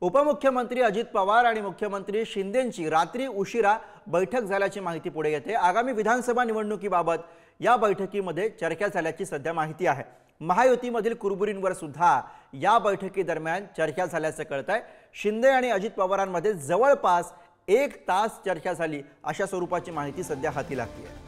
उपमुख्यमंत्री अजित पवार आणि मुख्यमंत्री शिंदेंची रात्री उशिरा बैठक झाल्याची माहिती पुढे येते। आगामी विधानसभा निवडणुकीबाबत या बैठकीमध्ये चर्चा झाल्याची सध्या माहिती आहे। महायुतीमधील कुरबुरींवर सुद्धा या बैठकीदरम्यान चर्चा झाल्याचं कळतंय। शिंदे आणि अजित पवारांमध्ये जवळपास 1 तास चर्चा झाली अशा स्वरूपाची माहिती सध्या हाती लागली आहे।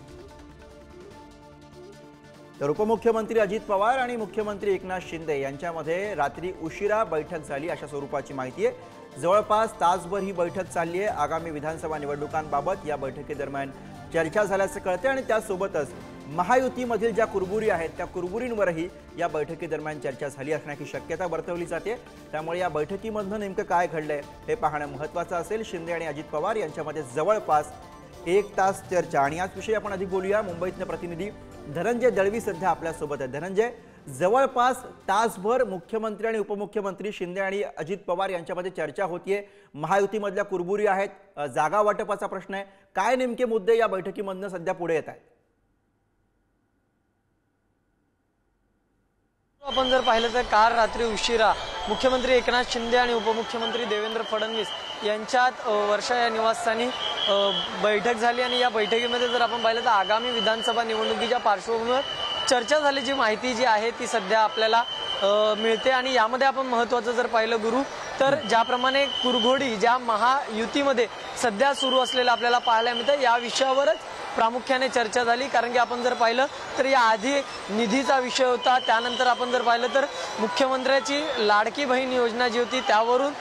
तर उपमुख्यमंत्री अजित पवार आणि मुख्यमंत्री एकनाथ शिंदे यांच्यामध्ये रात्री उशिरा बैठक झाली अशा स्वरूपाची माहिती आहे। जवळपास तासभर ही बैठक चालली आहे। आगामी विधानसभा निवडणुकांबाबत या बैठकीदरम्यान चर्चा झाल्याचं कळते आणि त्यासोबतच महायुतीमधील ज्या कुरबुरी आहेत त्या कुरबुरींवरही या बैठकीदरम्यान चर्चा झाली असण्याची शक्यता वर्तवली जाते। त्यामुळे या बैठकीमध्ये नेमकं काय घडलंय हे पाहणं महत्त्वाचं असेल। शिंदे आणि अजित पवार यांच्यामध्ये जवळपास 1 तास चर्चा आणि याच विषयी आपण अधिक बोलूया। मुंबईतले प्रतिनिधी धनंजय दळवी सध्या आपल्या सोबत आहे। धनंजय, जवळपास तासभर मुख्यमंत्री आणि उपमुख्यमंत्री शिंदे आणि अजित पवार यांच्यामध्ये चर्चा होतीये। महायुतीमधल्या कुरबुरी आहेत, जागा वाटपाचा प्रश्न आहे, काय नेमके मुद्दे या बैठकीमधून सध्या पुढे येत आहेत? आपण जर पाहिलं तर काल रात्री उशिरा मुख्यमंत्री एकनाथ शिंदे आणि उपमुख्यमंत्री देवेंद्र फडणवीस यांच्यात वर्षा या निवासस्थानी बैठक झाली आणि या बैठकीमध्ये जर आपण पाहिलं तर आगामी विधानसभा निवडणुकीच्या पार्श्वभूमीवर चर्चा झाल्याची माहिती जी आहे ती सध्या आपल्याला मिळते। आणि यामध्ये आपण महत्त्वाचं जर पाहिलं गुरु तर ज्याप्रमाणे कुरघोडी ज्या महायुतीमध्ये सध्या सुरू असलेलं आपल्याला पाहायला मिळतं या विषयावरच प्रामुख्याने चर्चा झाली। कारण की आपण जर पाहिलं तर या आधी निधीचा विषय होता, त्यानंतर आपण जर पाहिलं तर मुख्यमंत्र्याची लाडकी बहीण योजना जी होती त्यावरून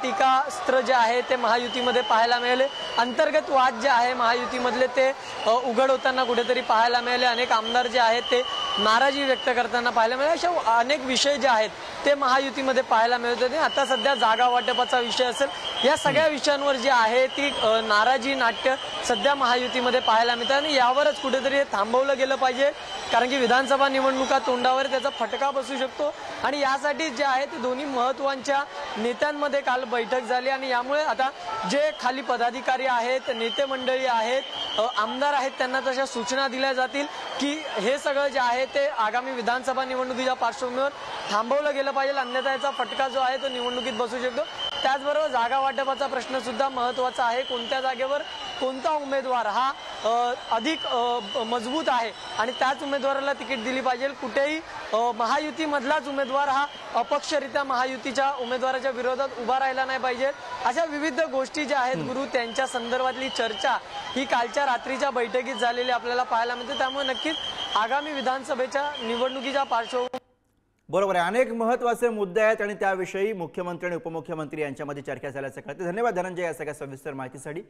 टीकास्त्र जे आहे ते महायुतीमध्ये पाहायला मिळाले। अंतर्गत वाद जे आहे महायुतीमधले ते उघड होताना कुठेतरी पाहायला मिळाले। अनेक आमदार जे आहेत ते नाराजी व्यक्त करताना पाहायला मिळाले। अशा अनेक विषय जे आहेत ते महायुतीमध्ये पाहायला मिळत होते। आता सध्या जागा वाटपाचा विषय असेल, या सगळ्या विषयांवर जी आहे ती नाराजी नाट्य सध्या महायुतीमध्ये पाहायला मिळतं आणि यावरच कुठेतरी हे थांबवलं गेलं पाहिजे। कारण की विधानसभा निवडणुका तोंडावर त्याचा फटका बसू शकतो आणि यासाठी जे आहे ते दोन्ही महत्त्वाच्या नेत्यांमध्ये काल बैठक झाली आणि यामुळे आता जे खाली पदाधिकारी आहेत, नेते मंडळी आहेत, आमदार आहेत त्यांना तशा सूचना दिल्या जातील की हे सगळं जे आहे ते आगामी विधानसभा निवडणुकीच्या पार्श्वभूमीवर थांबवलं गेलं पाहिजे, अन्यथा याचा फटका जो आहे तो निवडणुकीत बसू शकतो। त्याचबरोबर जागा वाटपाचा प्रश्न सुद्धा महत्त्वाचा आहे। कोणत्या जागेवर कोणता उमेदवार हा अधिक मजबूत आहे आणि त्याच उमेदवाराला तिकीट दिली पाहिजे। कुठेही महायुतीमधलाच उमेदवार हा अपक्षरित्या महायुतीच्या उमेदवाराच्या विरोधात उभा राहिला नाही पाहिजे। अशा विविध गोष्टी ज्या आहेत गुरु त्यांच्या संदर्भातली चर्चा ही कालच्या रात्रीच्या बैठकीत झालेली आपल्याला पाहायला मिळते। त्यामुळे नक्कीच आगामी विधानसभेच्या निवडणुकीच्या पार्श्वभूमीवर बरोबर आहे, अनेक महत्त्वाचे मुद्दे आहेत आणि त्याविषयी मुख्यमंत्री आणि उपमुख्यमंत्री यांच्यामध्ये चर्चा झाल्याचं कळते। धन्यवाद धनंजय या सगळ्या सविस्तर माहितीसाठी।